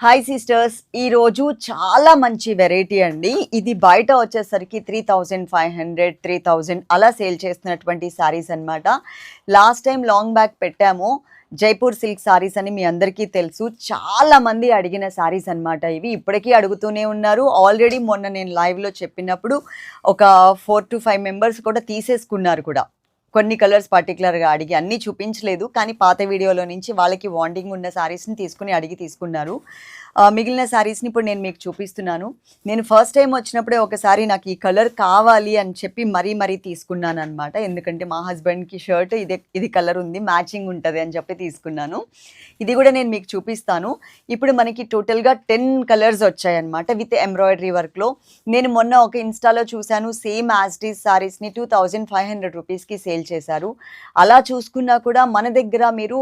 Hi sisters, ఈరోజు చాలా మంచి వెరైటీ అండి. ఇది బయట వచ్చేసరికి 3500, 3000 అలా సేల్ చేస్తున్నటువంటి శారీస్ అనమాట. లాస్ట్ టైం లాంగ్ బ్యాక్ పెట్టాము. జైపూర్ సిల్క్ శారీస్ అని మీ అందరికీ తెలుసు. చాలా మంది అడిగిన శారీస్ అనమాట ఇవి. ఇప్పటికీ అడుగుతూనే ఉన్నారు. ఆల్రెడీ మొన్న నేను లైవ్లో చెప్పినప్పుడు ఒక 4 to 5 మెంబర్స్ కూడా తీసేసుకున్నారు కూడా. కొన్ని కలర్స్ పర్టికులర్గా అడిగి అన్నీ చూపించలేదు, కానీ పాత వీడియోలో నుంచి వాళ్ళకి వాంటింగ్ ఉన్న శారీస్ని తీసుకుని అడిగి తీసుకున్నారు. మిగిలిన శారీస్ని ఇప్పుడు నేను మీకు చూపిస్తున్నాను. నేను ఫస్ట్ టైం వచ్చినప్పుడే ఒకసారి నాకు ఈ కలర్ కావాలి అని చెప్పి మరీ తీసుకున్నాను అనమాట. ఎందుకంటే మా హస్బెండ్కి షర్ట్ ఇది కలర్ ఉంది, మ్యాచింగ్ ఉంటుంది అని చెప్పి తీసుకున్నాను. ఇది కూడా నేను మీకు చూపిస్తాను. ఇప్పుడు మనకి టోటల్గా 10 కలర్స్ వచ్చాయన్నమాట విత్ ఎంబ్రాయిడరీ వర్క్లో. నేను మొన్న ఒక ఇన్స్టాలో చూశాను, సేమ్ యాజ్ ఇట్ ఈస్ శారీస్ని 2500 రూపీస్కి సేల్ చేశారు. అలా చూసుకున్నా కూడా మన దగ్గర మీరు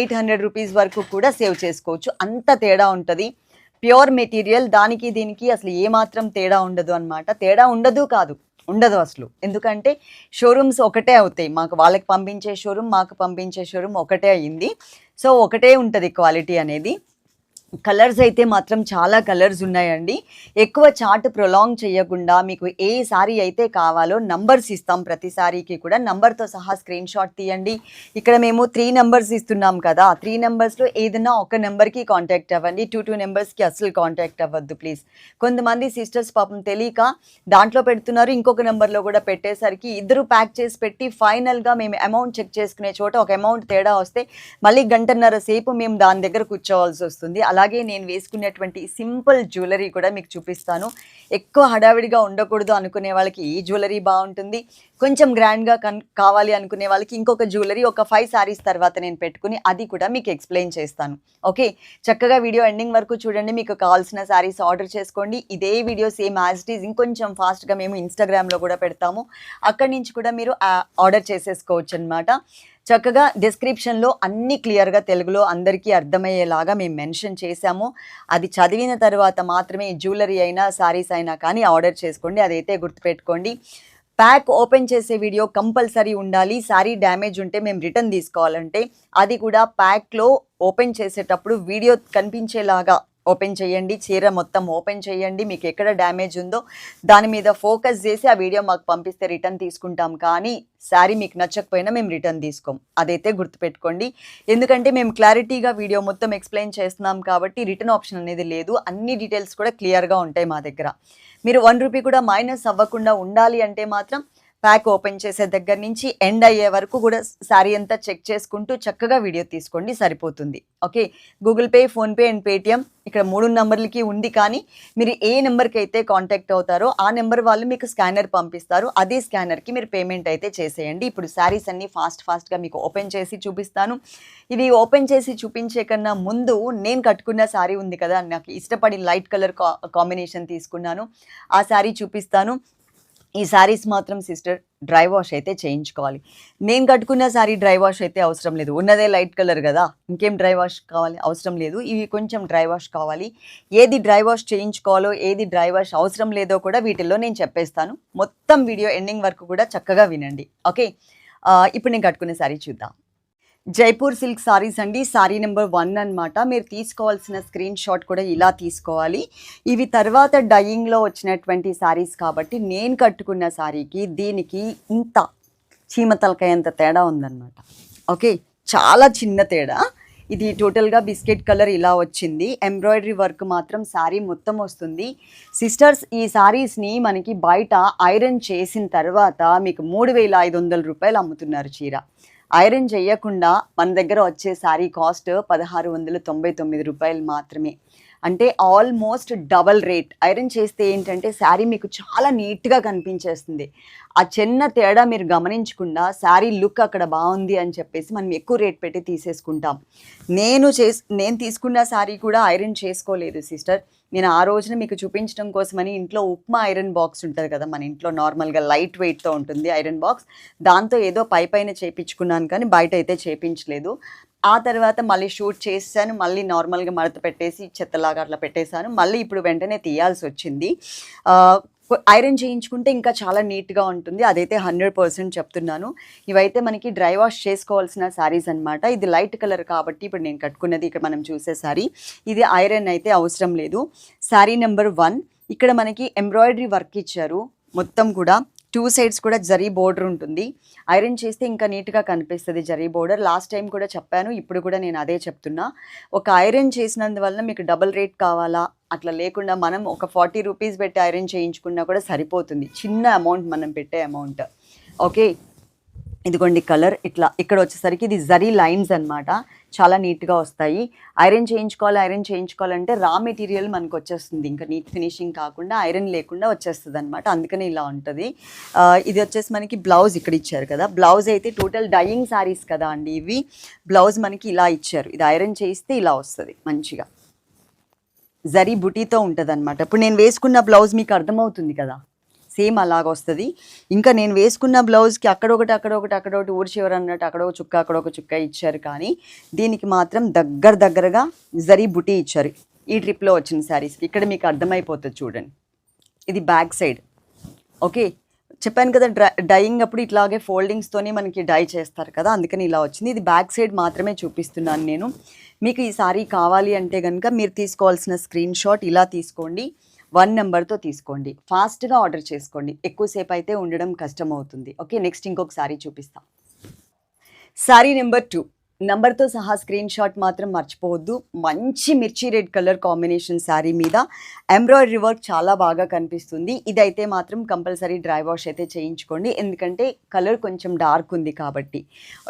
800 రూపీస్ వరకు కూడా సేవ్ చేసుకోవచ్చు. అంత తేడా ఉంటుంది. ప్యూర్ మెటీరియల్, దానికి దీనికి అసలు ఏమాత్రం తేడా ఉండదు అనమాట. తేడా ఉండదు అసలు. ఎందుకంటే షోరూమ్స్ ఒకటే అవుతాయి. వాళ్ళకి పంపించే షోరూమ్, మాకు పంపించే షోరూమ్ ఒకటే అయ్యింది. సో ఒకటే ఉంటుంది క్వాలిటీ అనేది. కలర్స్ అయితే మాత్రం చాలా కలర్స్ ఉన్నాయండి. ఎక్కువ చార్ట్ ప్రొలాంగ్ చేయకుండా మీకు ఏ సారీ అయితే కావాలో నంబర్స్ ఇస్తాం. ప్రతి సారీకి కూడా నంబర్తో సహా స్క్రీన్ షాట్ తీయండి. ఇక్కడ మేము 3 నెంబర్స్ ఇస్తున్నాం కదా, 3 నెంబర్స్లో ఏదైనా ఒక నెంబర్కి కాంటాక్ట్ అవ్వండి. 2 నెంబర్స్కి అసలు కాంటాక్ట్ అవ్వద్దు ప్లీజ్. కొంతమంది సిస్టర్స్ పాపం తెలియక దాంట్లో పెడుతున్నారు, ఇంకొక నెంబర్లో కూడా పెట్టేసరికి ఇద్దరు ప్యాక్ చేసి పెట్టి ఫైనల్గా మేము అమౌంట్ చెక్ చేసుకునే చోట ఒక అమౌంట్ తేడా వస్తే మళ్ళీ గంటన్నర సేపు మేము దాని దగ్గర కూర్చోవాల్సి వస్తుంది. అలాగే నేను వేసుకునేటువంటి సింపుల్ జ్యువెలరీ కూడా మీకు చూపిస్తాను. ఎక్కువ హడావిడిగా ఉండకూడదు అనుకునే వాళ్ళకి ఈ జ్యువెలరీ బాగుంటుంది. కొంచెం గ్రాండ్గా కావాలి అనుకునే వాళ్ళకి ఇంకొక జ్యువెలరీ ఒక 5 సారీస్ తర్వాత నేను పెట్టుకుని అది కూడా మీకు ఎక్స్ప్లెయిన్ చేస్తాను. ఓకే, చక్కగా వీడియో ఎండింగ్ వరకు చూడండి. మీకు కావాల్సిన సారీస్ ఆర్డర్ చేసుకోండి. ఇదే video same as it is ఇంకొంచెం ఫాస్ట్గా మేము ఇన్స్టాగ్రామ్లో కూడా పెడతాము. అక్కడి నుంచి కూడా మీరు ఆర్డర్ చేసేసుకోవచ్చు అనమాట. చక్కగా డిస్క్రిప్షన్లో అన్ని క్లియర్గా తెలుగులో అందరికీ అర్థమయ్యేలాగా మేము మెన్షన్ చేశాము. అది చదివిన తర్వాత మాత్రమే జ్యువెలరీ అయినా సారీస్ అయినా కానీ ఆర్డర్ చేసుకోండి. అదైతే గుర్తుపెట్టుకోండి. ప్యాక్ ఓపెన్ చేసే వీడియో కంపల్సరీ ఉండాలి. సారీ డ్యామేజ్ ఉంటే మేము రిటర్న్ తీసుకోవాలంటే అది కూడా ప్యాక్లో ఓపెన్ చేసేటప్పుడు వీడియో కనిపించేలాగా ఓపెన్ చేయండి. చీర మొత్తం ఓపెన్ చేయండి. మీకు ఎక్కడ డ్యామేజ్ ఉందో దాని మీద ఫోకస్ చేసి ఆ వీడియో మాకు పంపిస్తే రిటర్న్ తీసుకుంటాం. కానీ శారీ మీకు నచ్చకపోయినా మేము రిటర్న్ తీసుకోం. అదైతే గుర్తుపెట్టుకోండి. ఎందుకంటే మేము క్లారిటీగా వీడియో మొత్తం ఎక్స్ప్లెయిన్ చేస్తున్నాం కాబట్టి రిటర్న్ ఆప్షన్ అనేది లేదు. అన్ని డీటెయిల్స్ కూడా క్లియర్గా ఉంటాయి మా దగ్గర. మీరు 1 రూపీ కూడా మైనస్ అవ్వకుండా ఉండాలి అంటే మాత్రం ప్యాక్ ఓపెన్ చేసే దగ్గర నుంచి ఎండ్ అయ్యే వరకు కూడా శారీ అంతా చెక్ చేసుకుంటూ చక్కగా వీడియో తీసుకోండి, సరిపోతుంది. Okay, Google pay, PhonePe and Paytm ఇక్కడ 3 నెంబర్లకి ఉంది. కానీ మీరు ఏ నెంబర్కి అయితే కాంటాక్ట్ అవుతారో ఆ నెంబర్ వాళ్ళు మీకు స్కానర్ పంపిస్తారు. అదే స్కానర్కి మీరు పేమెంట్ అయితే చేసేయండి. ఇప్పుడు శారీస్ అన్నీ ఫాస్ట్గా మీకు ఓపెన్ చేసి చూపిస్తాను. ఇవి ఓపెన్ చేసి చూపించే కన్నా ముందు నేను కట్టుకున్న శారీ ఉంది కదా, నాకు ఇష్టపడి లైట్ కలర్ కాంబినేషన్ తీసుకున్నాను, ఆ శారీ చూపిస్తాను. ఈ శారీస్ మాత్రం సిస్టర్ డ్రై వాష్ అయితే చేయించుకోవాలి. నేను కట్టుకున్న శారీ డ్రై వాష్ అయితే అవసరం లేదు. ఉన్నదే లైట్ కలర్ కదా, ఇంకేం డ్రై వాష్ కావాలి, అవసరం లేదు. ఇవి కొంచెం డ్రై వాష్ కావాలి. ఏది డ్రై వాష్ చేయించుకోవాలో ఏది డ్రై వాష్ అవసరం లేదో కూడా వీటిల్లో నేను చెప్పేస్తాను. మొత్తం వీడియో ఎండింగ్ వరకు కూడా చక్కగా వినండి. ఓకే, ఇప్పుడు నేను కట్టుకునే శారీ చూద్దాం. జైపూర్ సిల్క్ సారీస్ అండి. సారీ నెంబర్ 1 అనమాట. మీరు తీసుకోవాల్సిన స్క్రీన్ షాట్ కూడా ఇలా తీసుకోవాలి. ఇవి తర్వాత డయింగ్లో వచ్చినటువంటి సారీస్ కాబట్టి నేను కట్టుకున్న సారీకి దీనికి ఇంత చీమతలకాయంత తేడా ఉందన్నమాట. ఓకే, చాలా చిన్న తేడా. ఇది టోటల్గా బిస్కెట్ కలర్ ఇలా వచ్చింది. ఎంబ్రాయిడరీ వర్క్ మాత్రం శారీ మొత్తం వస్తుంది. సిస్టర్స్, ఈ శారీస్ని మనకి బయట ఐరన్ చేసిన తర్వాత మీకు 3500 రూపాయలు అమ్ముతున్నారు చీర. ఐరన్ చేయకుండా మన దగ్గర వచ్చే శారీ కాస్ట్ 1699 రూపాయలు మాత్రమే. అంటే ఆల్మోస్ట్ డబల్ రేట్. ఐరన్ చేస్తే ఏంటంటే శారీ మీకు చాలా నీట్గా కనిపించేస్తుంది. ఆ చిన్న తేడా మీరు గమనించకుండా శారీ లుక్ అక్కడ బాగుంది అని చెప్పేసి మనం ఎక్కువ రేట్ పెట్టి తీసేసుకుంటాం. నేను తీసుకున్న శారీ కూడా ఐరన్ చేసుకోలేదు సిస్టర్. నేను ఆ రోజున మీకు చూపించడం కోసమని ఇంట్లో ఉప్మా ఐరన్ బాక్స్ ఉంటుంది కదా, మన ఇంట్లో నార్మల్గా లైట్ వెయిట్తో ఉంటుంది ఐరన్ బాక్స్, దాంతో ఏదో పైన చేయించుకున్నాను కానీ బయట అయితే చేయించలేదు. ఆ తర్వాత మళ్ళీ షూట్ చేశాను, మళ్ళీ నార్మల్గా మడత పెట్టేసి చెత్తలాగా అట్లా పెట్టేశాను. మళ్ళీ ఇప్పుడు వెంటనే తీయాల్సి వచ్చింది. ఐరన్ చేయించుకుంటే ఇంకా చాలా నీట్గా ఉంటుంది, అదైతే 100% చెప్తున్నాను. ఇవైతే మనకి డ్రై వాష్ చేసుకోవాల్సిన శారీస్ అనమాట. ఇది లైట్ కలర్ కాబట్టి ఇప్పుడు నేను కట్టుకున్నది ఇక్కడ మనం చూసే శారీ, ఇది ఐరన్ అయితే అవసరం లేదు. శారీ నెంబర్ 1. ఇక్కడ మనకి ఎంబ్రాయిడరీ వర్క్ ఇచ్చారు, మొత్తం కూడా 2 సైడ్స్ కూడా జరీ బోర్డర్ ఉంటుంది. ఐరన్ చేస్తే ఇంకా నీట్గా కనిపిస్తుంది జరీ బోర్డర్. లాస్ట్ టైం కూడా చెప్పాను, ఇప్పుడు కూడా నేను అదే చెప్తున్నా. ఒక ఐరన్ చేసినందువల్ల మీకు డబుల్ రేట్ కావాలా అట్లా లేకుండా మనం ఒక 40 రూపీస్ పెట్టి ఐరన్ చేయించుకున్నా కూడా సరిపోతుంది, చిన్న అమౌంట్ మనం పెట్టే అమౌంట్. ఓకే, ఇదిగోండి కలర్ ఇట్లా. ఇక్కడ వచ్చేసరికి ఇది జరీ లైన్స్ అనమాట, చాలా నీట్గా వస్తాయి. ఐరన్ చేయించుకోవాలంటే రా మెటీరియల్ మనకు వచ్చేస్తుంది, ఇంకా నీట్ ఫినిషింగ్ కాకుండా ఐరన్ లేకుండా వచ్చేస్తుంది అనమాట, అందుకని ఇలా ఉంటుంది. ఇది వచ్చేసి మనకి బ్లౌజ్ ఇక్కడ ఇచ్చారు కదా, బ్లౌజ్ అయితే టోటల్ డయింగ్ శారీస్ కదా అండి ఇవి. బ్లౌజ్ మనకి ఇలా ఇచ్చారు, ఇది ఐరన్ చేయిస్తే ఇలా వస్తుంది మంచిగా, జరీ బుటీతో ఉంటుంది అనమాట. ఇప్పుడు నేను వేసుకున్న బ్లౌజ్ మీకు అర్థమవుతుంది కదా, సేమ్ అలాగ వస్తుంది. ఇంకా నేను వేసుకున్న బ్లౌజ్కి అక్కడొకటి ఊరి చివర అన్నట్టు అక్కడొక చుక్క ఇచ్చారు, కానీ దీనికి మాత్రం దగ్గరగా జరీ బుటీ ఇచ్చారు. ఈ ట్రిప్లో వచ్చిన శారీస్కి ఇక్కడ మీకు అర్థమైపోతుంది చూడండి. ఇది బ్యాక్ సైడ్. ఓకే, చెప్పాను కదా డైయింగ్ అప్పుడు ఇట్లాగే ఫోల్డింగ్స్తోనే మనకి డై చేస్తారు కదా, అందుకని ఇలా వచ్చింది. ఇది బ్యాక్ సైడ్ మాత్రమే చూపిస్తున్నాను నేను. మీకు ఈ శారీ కావాలి అంటే కనుక మీరు తీసుకోవాల్సిన స్క్రీన్ షాట్ ఇలా తీసుకోండి, 1 నెంబర్తో తీసుకోండి, ఫాస్ట్గా ఆర్డర్ చేసుకోండి, ఎక్కువసేపు అయితే ఉండడం కష్టం అవుతుంది. ఓకే, నెక్స్ట్ ఇంకొక శారీ చూపిస్తాం. శారీ నెంబర్ 2 నంబర్తో సహా స్క్రీన్ షాట్ మాత్రం మర్చిపోవద్దు. మంచి మిర్చి రెడ్ కలర్ కాంబినేషన్ శారీ మీద ఎంబ్రాయిడరీ వర్క్ చాలా బాగా కనిపిస్తుంది. ఇదైతే మాత్రం కంపల్సరీ డ్రై వాష్ అయితే చేయించుకోండి, ఎందుకంటే కలర్ కొంచెం డార్క్ ఉంది కాబట్టి.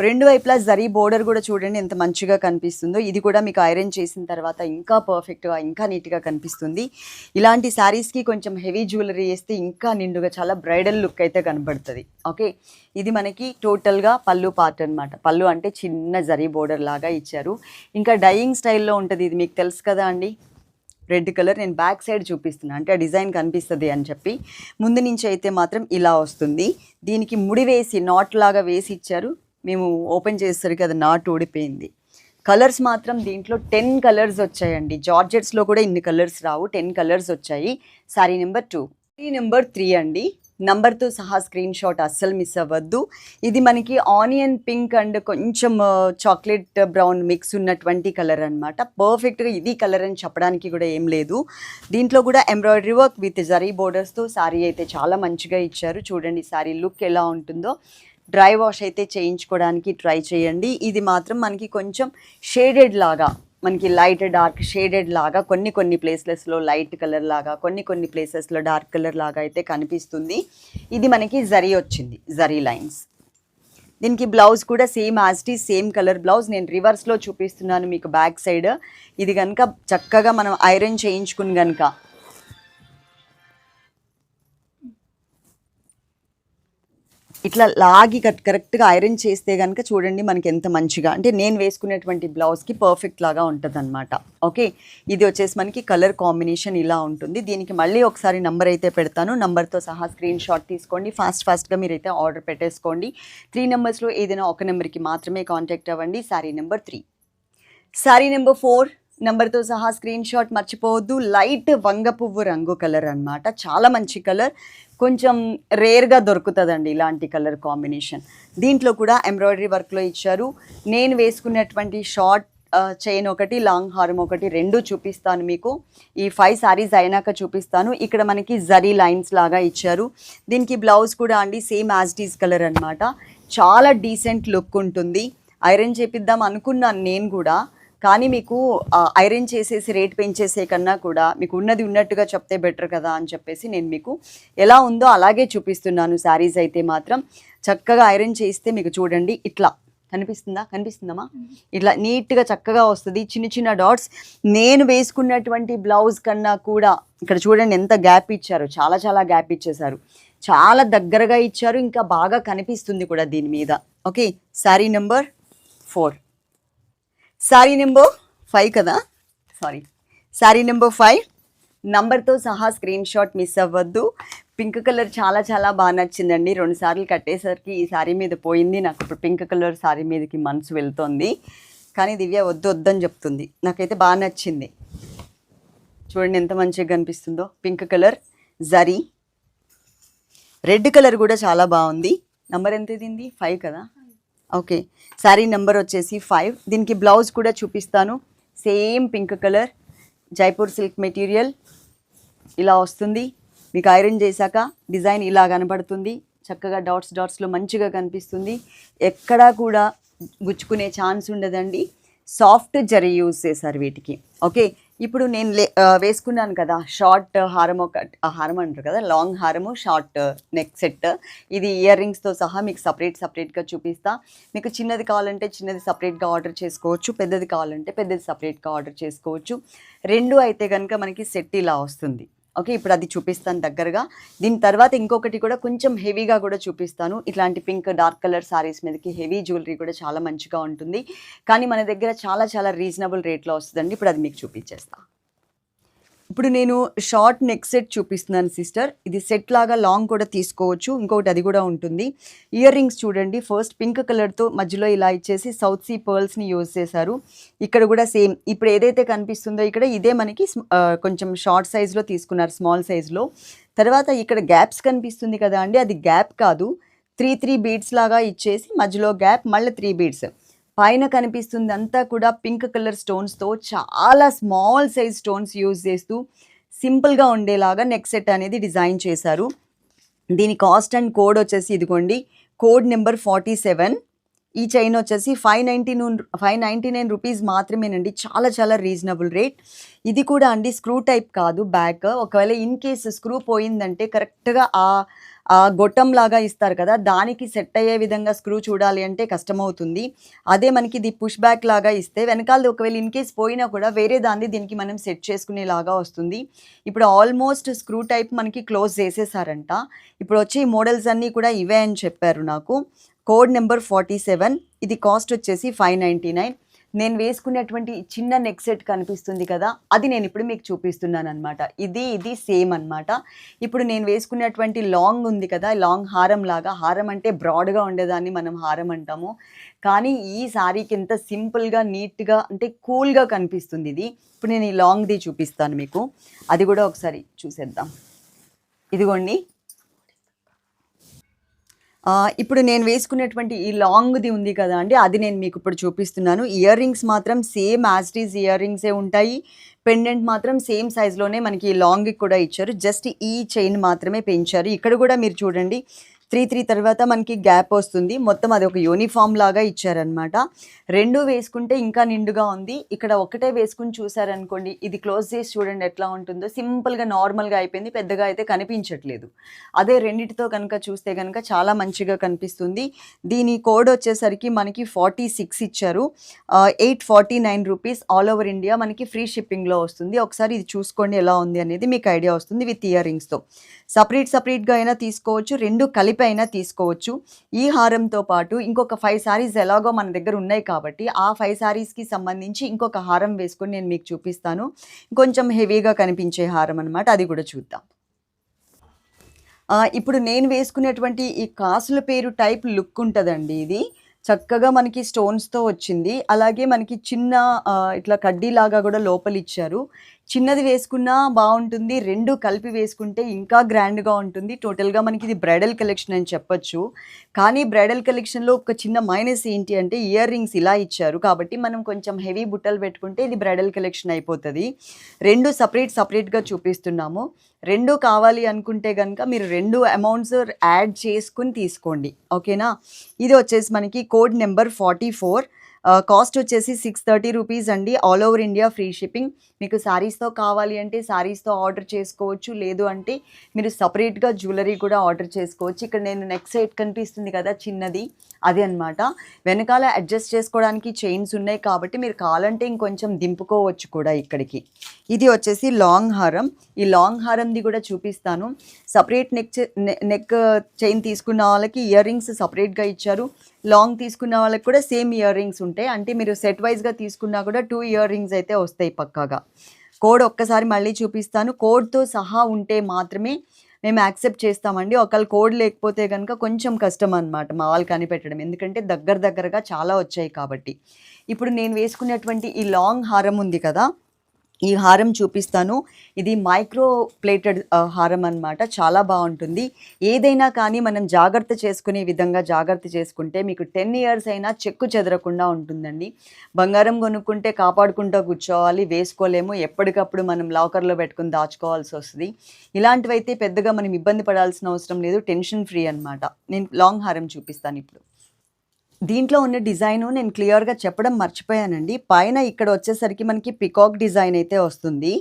రెండు వైపులా జరీ బోర్డర్ కూడా చూడండి ఎంత మంచిగా కనిపిస్తుందో. ఇది కూడా మీకు ఐరన్ చేసిన తర్వాత ఇంకా పర్ఫెక్ట్గా ఇంకా నీట్గా కనిపిస్తుంది. ఇలాంటి శారీస్కి కొంచెం హెవీ జ్యువెలరీ వేస్తే ఇంకా నిండుగా చాలా బ్రైడల్ లుక్ అయితే కనబడుతుంది. ఓకే, ఇది మనకి టోటల్గా పళ్ళు పార్ట్ అనమాట. పళ్ళు అంటే చిన్న జరీ బోర్డర్ లాగా ఇచ్చారు. ఇంకా డైయింగ్ స్టైల్లో ఉంటుంది, ఇది మీకు తెలుసు కదా అండి. రెడ్ కలర్ నేను బ్యాక్ సైడ్ చూపిస్తున్నాను, అంటే ఆ డిజైన్ కనిపిస్తుంది అని చెప్పి. ముందు నుంచి అయితే మాత్రం ఇలా వస్తుంది. దీనికి ముడి వేసి నాట్ లాగా వేసి ఇచ్చారు. మేము ఓపెన్ చేసేసరికి అది నాట్ ఊడిపోయింది. కలర్స్ మాత్రం దీంట్లో 10 కలర్స్ వచ్చాయండి. జార్జెట్స్లో కూడా ఇన్ని కలర్స్ రావు, 10 కలర్స్ వచ్చాయి. శారీ నెంబర్ 2. శారీ నెంబర్ 3 అండి. నంబర్తో సహా స్క్రీన్ షాట్ అస్సలు మిస్ అవ్వద్దు. ఇది మనకి ఆనియన్ పింక్ అండ్ కొంచెం చాక్లెట్ బ్రౌన్ మిక్స్ ఉన్నటువంటి కలర్ అనమాట. పర్ఫెక్ట్గా ఇది కలర్ అని చెప్పడానికి కూడా ఏం లేదు. దీంట్లో కూడా ఎంబ్రాయిడరీ వర్క్ విత్ జరీ బోర్డర్స్తో శారీ అయితే చాలా మంచిగా ఇచ్చారు. చూడండి శారీ లుక్ ఎలా ఉంటుందో. డ్రై వాష్ అయితే చేయించుకోవడానికి ట్రై చేయండి. ఇది మాత్రం మనకి కొంచెం షేడెడ్ లాగా, మనకి లైట్ డార్క్ షేడెడ్ లాగా కొన్ని ప్లేసెస్లో లైట్ కలర్ లాగా, కొన్ని ప్లేసెస్లో డార్క్ కలర్ లాగా అయితే కనిపిస్తుంది. ఇది మనకి జరీ వచ్చింది, జరీ లైన్స్. దీనికి బ్లౌజ్ కూడా same as it is same colour blouse. నేను రివర్స్లో చూపిస్తున్నాను మీకు బ్యాక్ సైడ్. ఇది కనుక చక్కగా మనం ఐరన్ చేయించుకుని కనుక ఇట్లా లాగి కరెక్ట్గా ఐరన్ చేస్తే కనుక చూడండి మనకి ఎంత మంచిగా, అంటే నేను వేసుకునేటువంటి బ్లౌజ్కి పర్ఫెక్ట్ లాగా ఉంటుంది అనమాట. ఓకే, ఇది వచ్చేసి మనకి కలర్ కాంబినేషన్ ఇలా ఉంటుంది. దీనికి మళ్ళీ ఒకసారి నంబర్ అయితే పెడతాను, నంబర్తో సహా స్క్రీన్ షాట్ తీసుకోండి. ఫాస్ట్గా మీరైతే ఆర్డర్ పెట్టేసుకోండి. 3 నెంబర్స్లో ఏదైనా ఒక నెంబర్కి మాత్రమే కాంటాక్ట్ అవ్వండి. శారీ నెంబర్ 3. శారీ నెంబర్ 4 నంబర్తో సహా స్క్రీన్ షాట్ మర్చిపోవద్దు. లైట్ వంగ పువ్వు రంగు కలర్ అనమాట, చాలా మంచి కలర్, కొంచెం రేర్గా దొరుకుతుందండి ఇలాంటి కలర్ కాంబినేషన్. దీంట్లో కూడా ఎంబ్రాయిడరీ వర్క్లో ఇచ్చారు. నేను వేసుకున్నటువంటి షార్ట్ చైన్ ఒకటి, లాంగ్ హారం ఒకటి, 2 చూపిస్తాను మీకు. ఈ 5 శారీస్ అయినాక చూపిస్తాను. ఇక్కడ మనకి జరీ లైన్స్ లాగా ఇచ్చారు. దీనికి బ్లౌజ్ కూడా అండి same as it is colour అనమాట. చాలా డీసెంట్ లుక్ ఉంటుంది. ఐరన్ చేపిద్దాం అనుకున్నాను నేను కూడా, కానీ మీకు ఐరన్ చేసేసి రేట్ పెంచేసే కన్నా కూడా మీకు ఉన్నది ఉన్నట్టుగా చెప్తే బెటర్ కదా అని చెప్పేసి నేను మీకు ఎలా ఉందో అలాగే చూపిస్తున్నాను. శారీస్ అయితే మాత్రం చక్కగా ఐరన్ చేస్తే మీకు చూడండి ఇట్లా కనిపిస్తుందమ్మా, ఇట్లా నీట్గా చక్కగా వస్తుంది. చిన్న డాట్స్. నేను వేసుకున్నటువంటి బ్లౌజ్ కన్నా కూడా ఇక్కడ చూడండి ఎంత గ్యాప్ ఇచ్చారు, చాలా గ్యాప్ ఇచ్చేసారు, చాలా దగ్గరగా ఇచ్చారు, ఇంకా బాగా కనిపిస్తుంది కూడా దీని మీద. Okay, sari number 4. Sari number 5 కదా, సారీ, శారీ నెంబర్ 5 నంబర్తో సహా స్క్రీన్ షాట్ మిస్ అవ్వద్దు. పింక్ కలర్ చాలా బాగా నచ్చిందండి. 2 సార్లు కట్టేసరికి ఈ శారీ మీద పోయింది నాకు. ఇప్పుడు పింక్ కలర్ శారీ మీదకి మనసు వెళ్తుంది. కానీ దివ్య వద్దు వద్దని చెప్తుంది. నాకైతే బాగా నచ్చింది. చూడండి ఎంత మంచిగా కనిపిస్తుందో. Pink colour zari, red colour కూడా చాలా బాగుంది. నంబర్ ఎంత దీనిది? 5 కదా. ఓకే, శారీ నెంబర్ వచ్చేసి 5. దీనికి బ్లౌజ్ కూడా చూపిస్తాను. Same pink colour, Jaipur silk material ఇలా వస్తుంది. మీకు ఐరన్ చేశాక డిజైన్ ఇలా కనబడుతుంది. చక్కగా డాట్స్ డాట్స్లో మంచిగా కనిపిస్తుంది. ఎక్కడా కూడా గుచ్చుకునే ఛాన్స్ ఉండదండి. సాఫ్ట్ జరీ యూజ్ చేశారు వీటికి. ఓకే, ఇప్పుడు నేను వేసుకున్నాను కదా షార్ట్ హారం, హారం అంటారు కదా, లాంగ్ హారము, షార్ట్ నెక్ సెట్. ఇది ఇయర్ రింగ్స్తో సహా మీకు సపరేట్గా చూపిస్తా. మీకు చిన్నది కావాలంటే చిన్నది సపరేట్గా ఆర్డర్ చేసుకోవచ్చు, పెద్దది కావాలంటే పెద్దది సపరేట్గా ఆర్డర్ చేసుకోవచ్చు. రెండు అయితే కనుక మనకి సెట్ ఇలా వస్తుంది. ఓకే, ఇప్పుడు అది చూపిస్తాను దగ్గరగా. దీని తర్వాత ఇంకొకటి కూడా కొంచెం హెవీగా కూడా చూపిస్తాను. ఇట్లాంటి పింక్ డార్క్ కలర్ సారీస్ మీదకి హెవీ జ్యువెలరీ కూడా చాలా మంచిగా ఉంటుంది. కానీ మన దగ్గర చాలా చాలా రీజనబుల్ రేట్లో వస్తుందండి. ఇప్పుడు అది మీకు చూపించేస్తాను. ఇప్పుడు నేను షార్ట్ నెక్ సెట్ చూపిస్తున్నాను సిస్టర్. ఇది సెట్ లాగా లాంగ్ కూడా తీసుకోవచ్చు. ఇంకొకటి అది కూడా ఉంటుంది. ఇయర్ రింగ్స్ చూడండి. ఫస్ట్ పింక్ కలర్తో మధ్యలో ఇలా ఇచ్చేసి సౌత్ సీ పర్ల్స్ని యూజ్ చేశారు. ఇక్కడ కూడా సేమ్ ఇప్పుడు ఏదైతే కనిపిస్తుందో ఇక్కడ ఇదే మనకి కొంచెం షార్ట్ సైజ్లో తీసుకున్నారు, స్మాల్ సైజ్లో. తర్వాత ఇక్కడ గ్యాప్స్ కనిపిస్తుంది కదా అండి, అది గ్యాప్ కాదు, 3 బీడ్స్ లాగా ఇచ్చేసి మధ్యలో గ్యాప్, మళ్ళీ 3 బీడ్స్. పైన కనిపిస్తుంది అంతా కూడా పింక్ కలర్ స్టోన్స్తో చాలా స్మాల్ సైజ్ స్టోన్స్ యూజ్ చేస్తూ సింపుల్గా ఉండేలాగా నెక్ సెట్ అనేది డిజైన్ చేశారు. దీని కాస్ట్ అండ్ కోడ్ వచ్చేసి ఇదిగోండి, కోడ్ నెంబర్ 47. ఈ చైన్ వచ్చేసి 599 రూపీస్ మాత్రమేనండి. చాలా చాలా రీజనబుల్ రేట్. ఇది కూడా అండి స్క్రూ టైప్ కాదు బ్యాక్. ఒకవేళ ఇన్ కేస్ స్క్రూ పోయిందంటే కరెక్ట్గా ఆ గొట్టం లాగా ఇస్తారు కదా, దానికి సెట్ అయ్యే విధంగా స్క్రూ చూడాలి అంటే కష్టమవుతుంది. అదే మనకి ఇది పుష్ బ్యాక్ లాగా ఇస్తే వెనకాల ఒకవేళ ఇన్ కేస్ పోయినా కూడా వేరే దాన్ని దీనికి మనం సెట్ చేసుకునేలాగా వస్తుంది. ఇప్పుడు ఆల్మోస్ట్ స్క్రూ టైప్ మనకి క్లోజ్ చేసేసారంట. ఇప్పుడు వచ్చే మోడల్స్ అన్నీ కూడా ఇవే అని చెప్పారు నాకు. Code number 47. ఇది కాస్ట్ వచ్చేసి 599. నేను వేసుకునేటువంటి చిన్న నెక్ సెట్ కనిపిస్తుంది కదా, అది నేను ఇప్పుడు మీకు చూపిస్తున్నాను అనమాట. ఇది సేమ్ అనమాట. ఇప్పుడు నేను వేసుకునేటువంటి లాంగ్ ఉంది కదా, లాంగ్ హారం లాగా. హారం అంటే బ్రాడ్గా ఉండేదాన్ని మనం హారం అంటాము. కానీ ఈ శారీకి ఎంత సింపుల్గా నీట్గా అంటే కూల్గా కనిపిస్తుంది ఇది. ఇప్పుడు నేను ఈ లాంగ్ది చూపిస్తాను మీకు, అది కూడా ఒకసారి చూసేద్దాం. ఇదిగోండి, ఇప్పుడు నేను వేసుకునేటువంటి ఈ లాంగ్ది ఉంది కదా అండి, అది నేను మీకు ఇప్పుడు చూపిస్తున్నాను. ఇయర్ రింగ్స్ మాత్రం సేమ్ యాజ్ ఇట్ ఈజ్ ఇయర్ రింగ్సే ఉంటాయి. పెండెంట్ మాత్రం సేమ్ సైజ్లోనే మనకి లాంగ్కి కూడా ఇచ్చారు. జస్ట్ ఈ చైన్ మాత్రమే పెంచారు. ఇక్కడ కూడా మీరు చూడండి 3 తర్వాత మనకి గ్యాప్ వస్తుంది. మొత్తం అది ఒక యూనిఫామ్ లాగా ఇచ్చారనమాట. రెండు వేసుకుంటే ఇంకా నిండుగా ఉంది. ఇక్కడ ఒకటే వేసుకుని చూసారనుకోండి, ఇది క్లోజ్ చేసి చూడండి ఎట్లా ఉంటుందో. సింపుల్గా నార్మల్గా అయిపోయింది, పెద్దగా అయితే కనిపించట్లేదు. అదే రెండిటితో కనుక చూస్తే కనుక చాలా మంచిగా కనిపిస్తుంది. దీని కోడ్ వచ్చేసరికి మనకి 46 ఇచ్చారు. 849 రూపీస్. ఆల్ ఓవర్ ఇండియా మనకి ఫ్రీ షిప్పింగ్లో వస్తుంది. ఒకసారి ఇది చూసుకోండి ఎలా ఉంది అనేది మీకు ఐడియా వస్తుంది. విత్ ఇయర్ రింగ్స్తో సపరేట్గా అయినా తీసుకోవచ్చు, రెండు కలిపి అయినా తీసుకోవచ్చు. ఈ హారంతో పాటు ఇంకొక 5 సారీస్ ఎలాగో మన దగ్గర ఉన్నాయి కాబట్టి ఆ 5 సారీస్కి సంబంధించి ఇంకొక హారం వేసుకొని నేను మీకు చూపిస్తాను. కొంచెం హెవీగా కనిపించే హారం అనమాట, అది కూడా చూద్దాం. ఇప్పుడు నేను వేసుకునేటువంటి ఈ కాసుల పేరు టైప్ లుక్ ఉంటుందండి. ఇది చక్కగా మనకి స్టోన్స్తో వచ్చింది. అలాగే మనకి చిన్న ఇట్లా కడ్డీలాగా కూడా లోపల ఇచ్చారు. చిన్నది వేసుకున్నా బాగుంటుంది, రెండు కలిపి వేసుకుంటే ఇంకా గ్రాండ్గా ఉంటుంది. టోటల్గా మనకి ఇది బ్రైడల్ కలెక్షన్ అని చెప్పొచ్చు. కానీ బ్రైడల్ కలెక్షన్లో ఒక చిన్న మైనస్ ఏంటి అంటే ఇయర్ రింగ్స్ ఇలా ఇచ్చారు కాబట్టి మనం కొంచెం హెవీ బుట్టలు పెట్టుకుంటే ఇది బ్రైడల్ కలెక్షన్ అయిపోతుంది. రెండు సపరేట్గా చూపిస్తున్నాము. రెండు కావాలి అనుకుంటే కనుక మీరు రెండు అమౌంట్స్ యాడ్ చేసుకుని తీసుకోండి, ఓకేనా. ఇది వచ్చేసి మనకి కోడ్ నెంబర్ 44. కాస్ట్ వచ్చేసి 630 రూపీస్ అండి. All over India free shipping. మీకు శారీస్తో కావాలి అంటే శారీస్తో ఆర్డర్ చేసుకోవచ్చు, లేదు అంటే మీరు సపరేట్గా జ్యువెలరీ కూడా ఆర్డర్ చేసుకోవచ్చు. ఇక్కడ నేను నెక్ సెట్ కనిపిస్తుంది కదా చిన్నది, అది అనమాట. వెనకాల అడ్జస్ట్ చేసుకోవడానికి చైన్స్ ఉన్నాయి కాబట్టి మీరు కావాలంటే ఇంకొంచెం దింపుకోవచ్చు కూడా ఇక్కడికి. ఇది వచ్చేసి లాంగ్ హారం. ఈ లాంగ్ హారంది కూడా చూపిస్తాను. సపరేట్ నెక్ చైన్ తీసుకున్న వాళ్ళకి ఇయర్ రింగ్స్ సపరేట్గా ఇచ్చారు. లాంగ్ తీసుకున్న వాళ్ళకి కూడా సేమ్ ఇయర్ రింగ్స్ ఉంటాయి. అంటే మీరు సెట్ వైజ్గా తీసుకున్నా కూడా 2 ఇయర్ రింగ్స్ అయితే వస్తాయి పక్కాగా. కోడ్ ఒక్కసారి మళ్ళీ చూపిస్తాను. కోడ్తో సహా ఉంటే మాత్రమే మేము యాక్సెప్ట్ చేస్తామండి. ఒకవేళ కోడ్ లేకపోతే గనుక కొంచెం కష్టం అనమాట మా వాళ్ళు కనిపెట్టడం. ఎందుకంటే దగ్గరగా చాలా వచ్చాయి కాబట్టి. ఇప్పుడు నేను వేసుకున్నటువంటి ఈ లాంగ్ హారం ఉంది కదా! ఈ హారం చూపిస్తాను. ఇది మైక్రో ప్లేటెడ్ హారం అనమాట. చాలా బావుంటుంది. ఏదైనా కానీ మనం జాగ్రత్త చేసుకునే విధంగా జాగ్రత్త చేసుకుంటే మీకు 10 ఇయర్స్ అయినా చెక్కు చెదరకుండా ఉంటుందండి. బంగారం కొనుక్కుంటే కాపాడుకుంటూ కూర్చోవాలి, వేసుకోలేము. ఎప్పటికప్పుడు మనం లాకర్‌లో పెట్టుకొని దాచుకోవాల్సొస్తది. ఇలాంటివైతే పెద్దగా మనం ఇబ్బంది పడాల్సిన అవసరం లేదు. టెన్షన్ ఫ్రీ అనమాట. నేను లాంగ్ హారం చూపిస్తానిప్పుడు. దీంట్లో ఉన్న డిజైను నేను క్లియర్‌గా చెప్పడం మర్చిపోయానండి. పైన ఇక్కడ వచ్చేసరికి మనకి పికాక్ డిజైన్ అయితే వస్తుంది.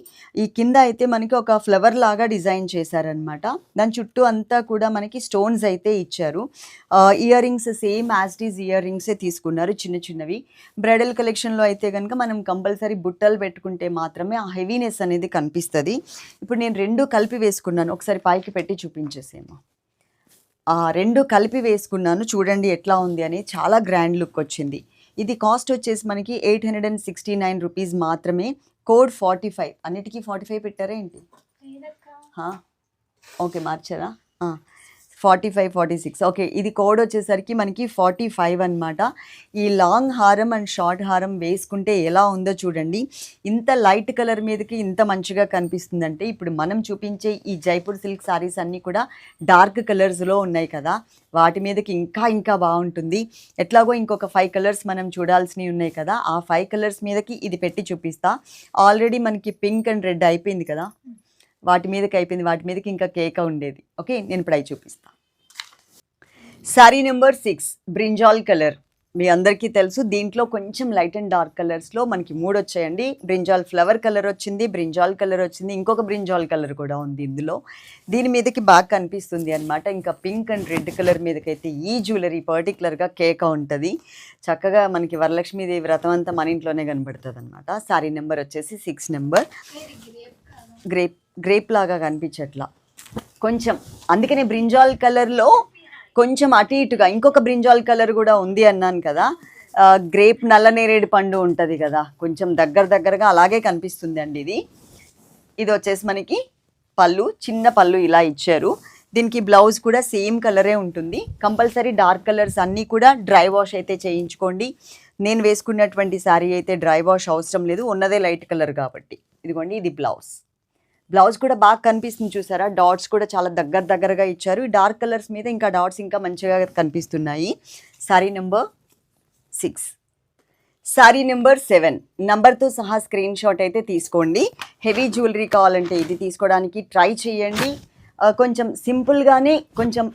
ఈ కింద అయితే మనకి ఒక ఫ్లవర్ లాగా డిజైన్ చేశారనమాట. దాని చుట్టూ అంతా కూడా మనకి స్టోన్స్ అయితే ఇచ్చారు. Earrings same as it is ఇయర్ రింగ్సే తీసుకున్నారు చిన్న చిన్నవి. బ్రైడల్ కలెక్షన్‌లో అయితే గనుక మనం కంపల్సరీ బుట్టలు పెట్టుకుంటే మాత్రమే ఆ హెవీనెస్ అనేది కనిపిస్తది. ఇప్పుడు నేను 2 కలిపి వేసుకున్నాను. ఒకసారి పైకి పెట్టి చూపించేసేమా. 2 కలిపి వేసుకున్నాను. చూడండి ఎట్లా ఉంది అని. చాలా గ్రాండ్ లుక్ వచ్చింది. ఇది కాస్ట్ వచ్చేసి మనకి 869 రూపీస్ మాత్రమే. కోడ్ 45 అన్నిటికి 45 పెట్టారా ఏంటి? ఓకే మార్చారా? 45, 46 ఓకే. ఇది కోడ్ వచ్చేసరికి మనకి 45 అనమాట. ఈ లాంగ్ హారం అండ్ షార్ట్ హారం వేసుకుంటే ఎలా ఉందో చూడండి. ఇంత లైట్ కలర్ మీదకి ఇంత మంచిగా కనిపిస్తుందంటే ఇప్పుడు మనం చూపించే ఈ జైపూర్ సిల్క్ సారీస్ అన్నీ కూడా డార్క్ కలర్స్లో ఉన్నాయి కదా, వాటి మీదకి ఇంకా బాగుంటుంది. ఎట్లాగో ఇంకొక 5 కలర్స్ మనం చూడాల్సినవి ఉన్నాయి కదా, ఆ 5 కలర్స్ మీదకి ఇది పెట్టి చూపిస్తా. ఆల్రెడీ మనకి పింక్ అండ్ రెడ్ అయిపోయింది కదా, వాటి మీదకి ఇంకా కేక ఉండేది. ఓకే, నేను ఇప్పుడు అవి చూపిస్తా. Sari number 6 brinjal colour. మీ అందరికీ తెలుసు. దీంట్లో కొంచెం లైట్ అండ్ డార్క్ కలర్స్లో మనకి 3 వచ్చాయండి. బ్రింజాల్ ఫ్లవర్ కలర్ వచ్చింది, బ్రింజాల్ కలర్ వచ్చింది, ఇంకొక బ్రింజాల్ కలర్ కూడా ఉంది ఇందులో. దీని మీదకి బాగా కనిపిస్తుంది అనమాట. ఇంకా పింక్ అండ్ రెడ్ కలర్ మీదకైతే ఈ జ్యువెలరీ పర్టికులర్గా కేక ఉంటుంది. చక్కగా మనకి వరలక్ష్మీదేవి వ్రతం అంతా మన ఇంట్లోనే కనబడుతుంది అనమాట. శారీ నెంబర్ వచ్చేసి 6 నెంబర్. గ్రేప్ లాగా కనిపించట్లా కొంచెం, అందుకనే బ్రింజాల్ కలర్లో కొంచెం అటు ఇటుగా ఇంకొక బ్రింజాల్ కలర్ కూడా ఉంది అన్నాను కదా. గ్రేప్ నల్లనేరేడు పండు ఉంటుంది కదా, కొంచెం దగ్గరగా అలాగే కనిపిస్తుంది అండి. ఇది వచ్చేసి మనకి పళ్ళు, చిన్న పళ్ళు ఇలా ఇచ్చారు. దీనికి బ్లౌజ్ కూడా సేమ్ కలరే ఉంటుంది. కంపల్సరీ డార్క్ కలర్స్ అన్నీ కూడా డ్రై వాష్ అయితే చేయించుకోండి. నేను వేసుకున్నటువంటి శారీ అయితే డ్రై వాష్ అవసరం లేదు, ఉన్నదే లైట్ కలర్ కాబట్టి. ఇదిగోండి, ఇది బ్లౌజ్ కూడా బాగా కనిపిస్తుంది చూసారా. డాట్స్ కూడా చాలా దగ్గరగా ఇచ్చారు. ఈ డార్క్ కలర్స్ మీద ఇంకా డాట్స్ ఇంకా మంచిగా కనిపిస్తున్నాయి. శారీ నెంబర్ 6. శారీ నెంబర్ 7 నంబర్తో సహా స్క్రీన్ షాట్ అయితే తీసుకోండి. హెవీ జ్యువెలరీ కావాలంటే ఇది తీసుకోవడానికి ట్రై చేయండి. కొంచెం సింపుల్గానే కొంచెం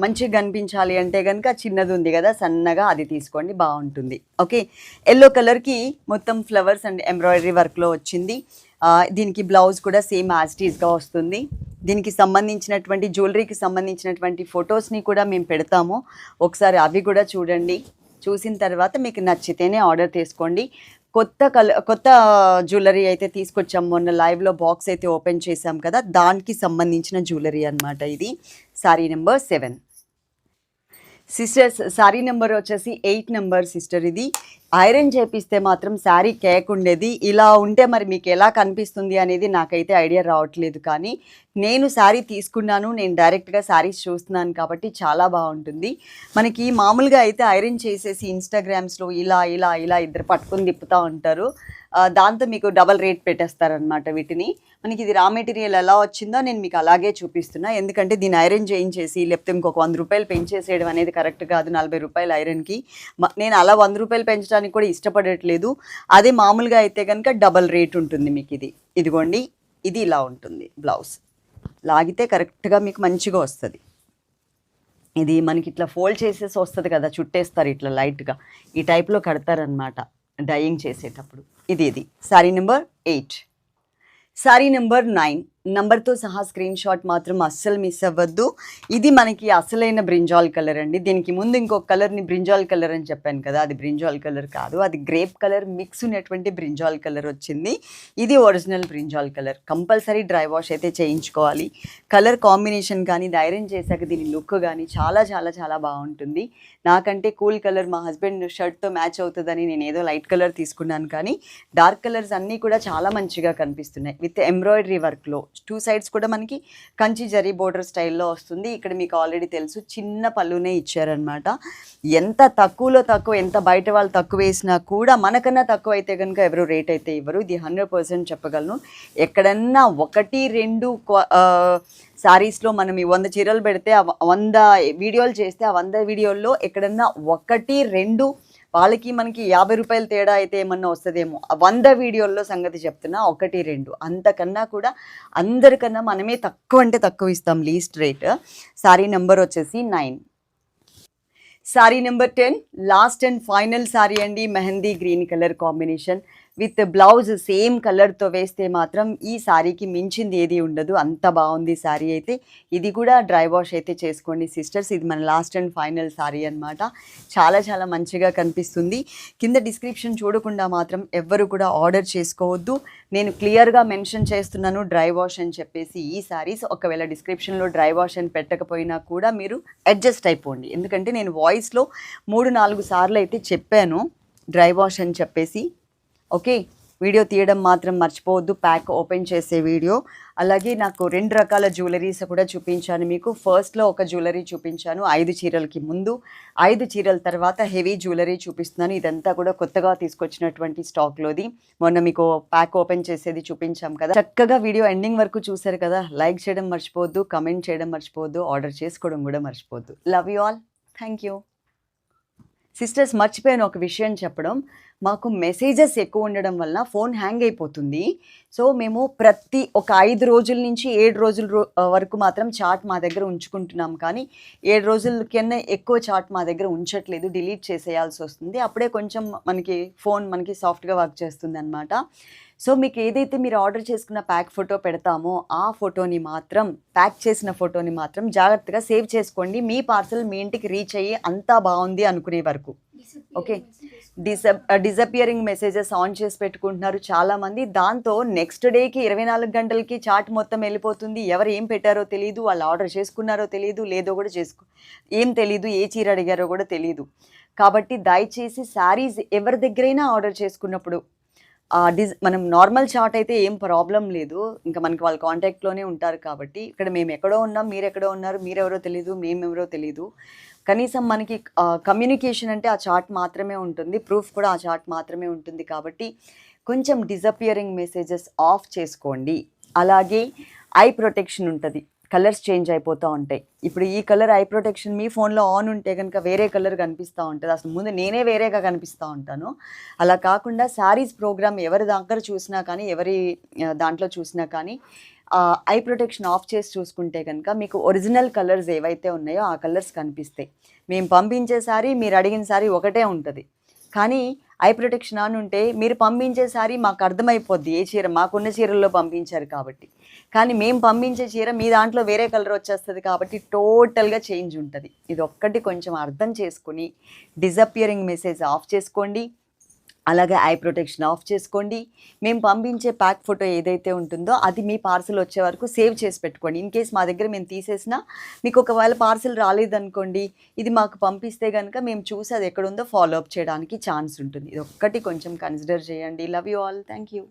మంచిగా కనిపించాలి అంటే కనుక చిన్నది ఉంది కదా సన్నగా, అది తీసుకోండి, బాగుంటుంది. ఓకే, ఎల్లో కలర్కి మొత్తం ఫ్లవర్స్ అండ్ ఎంబ్రాయిడరీ వర్క్లో వచ్చింది. దీనికి బ్లౌజ్ కూడా సేమ్ యాజ్ ఇట్ ఈస్గా వస్తుంది. దీనికి సంబంధించినటువంటి జ్యువెలరీకి సంబంధించినటువంటి ఫొటోస్ని కూడా మేము పెడతాము. ఒకసారి అవి కూడా చూడండి. చూసిన తర్వాత మీకు నచ్చితేనే ఆర్డర్ తీసుకోండి. కొత్త జ్యువెలరీ అయితే తీసుకొచ్చాం. మొన్న లైవ్లో బాక్స్ అయితే ఓపెన్ చేసాం కదా, దానికి సంబంధించిన జ్యువెలరీ అనమాట ఇది. Sari number 7. Sisters, sari number వచ్చేసి 8 నెంబర్ సిస్టర్. ఇది ఐరన్ చేపిస్తే మాత్రం శారీ కేక్ ఉండేది. ఇలా ఉంటే మరి మీకు ఎలా కనిపిస్తుంది అనేది నాకైతే ఐడియా రావట్లేదు. కానీ నేను శారీ తీసుకున్నాను, నేను డైరెక్ట్గా శారీస్ చూస్తున్నాను కాబట్టి చాలా బాగుంటుంది. మనకి మామూలుగా అయితే ఐరన్ చేసేసి ఇన్స్టాగ్రామ్స్లో ఇలా ఇద్దరు పట్టుకుని తిప్పుతూ ఉంటారు. దాంతో మీకు డబల్ రేట్ పెట్టేస్తారనమాట వీటిని. మనకి ఇది రా మెటీరియల్ ఎలా వచ్చిందో నేను మీకు అలాగే చూపిస్తున్నా. ఎందుకంటే దీన్ని ఐరన్ చేయించేసి లేకపోతే ఇంకొక 100 రూపాయలు పెంచేసేయడం అనేది కరెక్ట్ కాదు. 40 రూపాయలు ఐరన్కి. నేను అలా 100 రూపాయలు పెంచడానికి కూడా ఇష్టపడట్లేదు. అదే మామూలుగా అయితే కనుక డబల్ రేట్ ఉంటుంది మీకు. ఇదిగోండి, ఇది ఇలా ఉంటుంది. బ్లౌజ్ లాగితే కరెక్ట్గా మీకు మంచిగా వస్తుంది. ఇది మనకి ఇట్లా ఫోల్డ్ చేసేసి వస్తుంది కదా, చుట్టేస్తారు ఇట్లా లైట్గా, ఈ టైప్లో కడతారనమాట డైయింగ్ చేసేటప్పుడు. ఇది శారీ నెంబర్ 8. శారీ నెంబర్ 9 నంబర్తో సహా స్క్రీన్ షాట్ మాత్రం అస్సలు మిస్ అవ్వద్దు. ఇది మనకి అసలైన బ్రింజాల్ కలర్ అండి. దీనికి ముందు ఇంకొక కలర్ని బ్రింజాల్ కలర్ అని చెప్పాను కదా, అది బ్రింజాల్ కలర్ కాదు, అది గ్రేప్ కలర్ మిక్స్ ఉన్నటువంటి బ్రింజాల్ కలర్ వచ్చింది. ఇది original brinjal colour. Compulsory dry wash అయితే చేయించుకోవాలి. కలర్ కాంబినేషన్ కానీ ఇది ఐరన్ చేశాక దీని లుక్ కానీ చాలా బాగుంటుంది. నాకంటే కూల్ కలర్ మా హస్బెండ్ షర్ట్తో మ్యాచ్ అవుతుందని నేను ఏదో లైట్ కలర్ తీసుకున్నాను. కానీ డార్క్ కలర్స్ అన్నీ కూడా చాలా మంచిగా కనిపిస్తున్నాయి విత్ ఎంబ్రాయిడరీ వర్క్లో. టూ సైడ్స్ కూడా మనకి కంచి జరీ బోర్డర్ స్టైల్లో వస్తుంది. ఇక్కడ మీకు ఆల్రెడీ తెలుసు చిన్న పళ్ళునే ఇచ్చారనమాట. ఎంత తక్కువలో తక్కువ, ఎంత బయట వాళ్ళు తక్కువ వేసినా కూడా మనకన్నా తక్కువ అయితే కనుక ఎవరు రేట్ అయితే ఇవ్వరు. ఇది 100% చెప్పగలను. ఎక్కడన్నా 1-2 శారీస్లో మనం ఈ 100 చీరలు పెడితే 100 వీడియోలు చేస్తే ఆ 100 వీడియోల్లో ఎక్కడన్నా 1-2 వాళ్ళకి మనకి 50 రూపాయలు తేడా అయితే ఏమన్నా వస్తుందేమో. 100 వీడియోల్లో సంగతి చెప్తున్నా 1-2, అంతకన్నా కూడా అందరికన్నా మనమే తక్కువ అంటే తక్కువ ఇస్తాం లీస్ట్ రేట్. శారీ నెంబర్ వచ్చేసి 9. Sari number 10 last and final sari అండి. Mehndi green colour combination with blouse same కలర్తో వేస్తే మాత్రం ఈ శారీకి మించింది ఏది ఉండదు. అంత బాగుంది శారీ అయితే. ఇది కూడా డ్రై వాష్ అయితే చేసుకోండి సిస్టర్స్. ఇది మన లాస్ట్ అండ్ ఫైనల్ శారీ అనమాట. చాలా చాలా మంచిగా కనిపిస్తుంది. కింద డిస్క్రిప్షన్ చూడకుండా మాత్రం ఎవ్వరు కూడా ఆర్డర్ చేసుకోవద్దు. నేను క్లియర్గా మెన్షన్ చేస్తున్నాను డ్రై వాష్ అని చెప్పేసి. ఈ శారీస్ ఒకవేళ డిస్క్రిప్షన్లో డ్రై వాష్ అని పెట్టకపోయినా కూడా మీరు అడ్జస్ట్ అయిపోండి. ఎందుకంటే నేను వాయిస్లో 3-4 సార్లు అయితే చెప్పాను డ్రై వాష్ అని చెప్పేసి. ఓకే, వీడియో తీయడం మాత్రం మర్చిపోవద్దు, ప్యాక్ ఓపెన్ చేసే వీడియో. అలాగే నాకు 2 రకాల జ్యువెలరీస్ కూడా చూపించాను మీకు. ఫస్ట్లో ఒక జ్యువెలరీ చూపించాను 5 చీరలకి ముందు, 5 చీరల తర్వాత హెవీ జ్యువెలరీ చూపిస్తున్నాను. ఇదంతా కూడా కొత్తగా తీసుకొచ్చినటువంటి స్టాక్లోది. మొన్న మీకు ప్యాక్ ఓపెన్ చేసేది చూపించాం కదా. చక్కగా వీడియో ఎండింగ్ వరకు చూసారు కదా. లైక్ చేయడం మర్చిపోవద్దు, కమెంట్ చేయడం మర్చిపోవద్దు, ఆర్డర్ చేసుకోవడం కూడా మర్చిపోవద్దు. Love you all, thank you sisters. మర్చిపోయాను ఒక విషయం చెప్పడం. మాకు మెసేజెస్ ఎక్కువ ఉండడం వల్ల ఫోన్ హ్యాంగ్ అయిపోతుంది. సో మేము ప్రతి ఒక 5 రోజుల నుంచి 7 రోజుల వరకు మాత్రం చాట్ మా దగ్గర ఉంచుకుంటున్నాం. కానీ 7 రోజుల కన్నా ఎక్కువ చాట్ మా దగ్గర ఉంచట్లేదు, డిలీట్ చేసేయాల్సి వస్తుంది. అప్పుడే కొంచెం మనకి ఫోన్ మనకి సాఫ్ట్గా వర్క్ చేస్తుంది అనమాట. సో మీకు ఏదైతే మీరు ఆర్డర్ చేసుకున్న ప్యాక్ ఫోటో పెడతామో ఆ ఫోటోని మాత్రం, ప్యాక్ చేసిన ఫోటోని మాత్రం జాగ్రత్తగా సేవ్ చేసుకోండి. మీ పార్సల్ మీ ఇంటికి రీచ్ అయ్యి అంతా బాగుంది అనుకునే వరకు. ఓకే, డిసపియరింగ్ మెసేజెస్ ఆన్ చేసి పెట్టుకుంటున్నారు చాలామంది. దాంతో నెక్స్ట్ డేకి 24 గంటలకి చాట్ మొత్తం వెళ్ళిపోతుంది. ఎవరు ఏం పెట్టారో తెలియదు, వాళ్ళు ఆర్డర్ చేసుకున్నారో తెలియదు, లేదో కూడా ఏం తెలీదు, ఏ చీర అడిగారో కూడా తెలియదు. కాబట్టి దయచేసి శారీస్ ఎవరి దగ్గరైనా ఆర్డర్ చేసుకున్నప్పుడు మనం నార్మల్ చాట్ అయితే ఏం ప్రాబ్లం లేదు. ఇంకా మనకి వాళ్ళ కాంటాక్ట్లోనే ఉంటారు కాబట్టి. ఇక్కడ మేము ఎక్కడో ఉన్నాం, మీరు ఎక్కడో ఉన్నారు, మీరెవరో తెలీదు, మేమెవరో తెలీదు. కనీసం మనకి కమ్యూనికేషన్ అంటే ఆ చాట్ మాత్రమే ఉంటుంది, ప్రూఫ్ కూడా ఆ చాట్ మాత్రమే ఉంటుంది. కాబట్టి కొంచెం డిసపియరింగ్ మెసేజెస్ ఆఫ్ చేసుకోండి. అలాగే ఐ ప్రొటెక్షన్ ఉంటుంది, కలర్స్ చేంజ్ అయిపోతూ ఉంటాయి. ఇప్పుడు ఈ కలర్ ఐ ప్రొటెక్షన్ మీ ఫోన్లో ఆన్ ఉంటే కనుక వేరే కలర్ కనిపిస్తూ ఉంటుంది. అసలు ముందు నేనే వేరేగా కనిపిస్తూ ఉంటాను. అలా కాకుండా శారీస్ ప్రోగ్రామ్ ఎవరి దగ్గర చూసినా కానీ, ఎవరి దాంట్లో చూసినా కానీ ఐ ప్రొటెక్షన్ ఆఫ్ చేసి చూసుకుంటే కనుక మీకు ఒరిజినల్ కలర్స్ ఏవైతే ఉన్నాయో ఆ కలర్స్ కనిపిస్తాయి. మేము పంపించే సారీ, మీరు అడిగిన సారీ ఒకటే ఉంటుంది. కానీ ఐ ప్రొటెక్షన్ ఆన్ ఉంటే మీరు పంపించే సారీ మాకు అర్థమైపోద్ది ఏ చీర, మాకున్న చీరల్లో పంపించారు కాబట్టి. కానీ మేము పంపించే చీర మీ దాంట్లో వేరే కలర్ వచ్చేస్తుంది కాబట్టి టోటల్గా చేంజ్ ఉంటుంది. ఇది ఒక్కటి కొంచెం అర్థం చేసుకుని డిసపియరింగ్ మెసేజ్ ఆఫ్ చేసుకోండి. అలాగే ఐ ప్రొటెక్షన్ ఆఫ్ చేసుకోండి. మేము పంపించే ప్యాక్ ఫోటో ఏదైతే ఉంటుందో అది మీ పార్సల్ వచ్చే వరకు సేవ్ చేసి పెట్టుకోండి. ఇన్ కేస్ మా దగ్గర మేము తీసేసినా మీకు ఒకవేళ పార్సల్ రాలేదనుకోండి, ఇది మాకు పంపిస్తే కనుక మేము చూసి అది ఎక్కడుందో ఫాలో అప్ చేయడానికి ఛాన్స్ ఉంటుంది. ఇది ఒక్కటి కొంచెం కన్సిడర్ చేయండి. Love you all, thank you.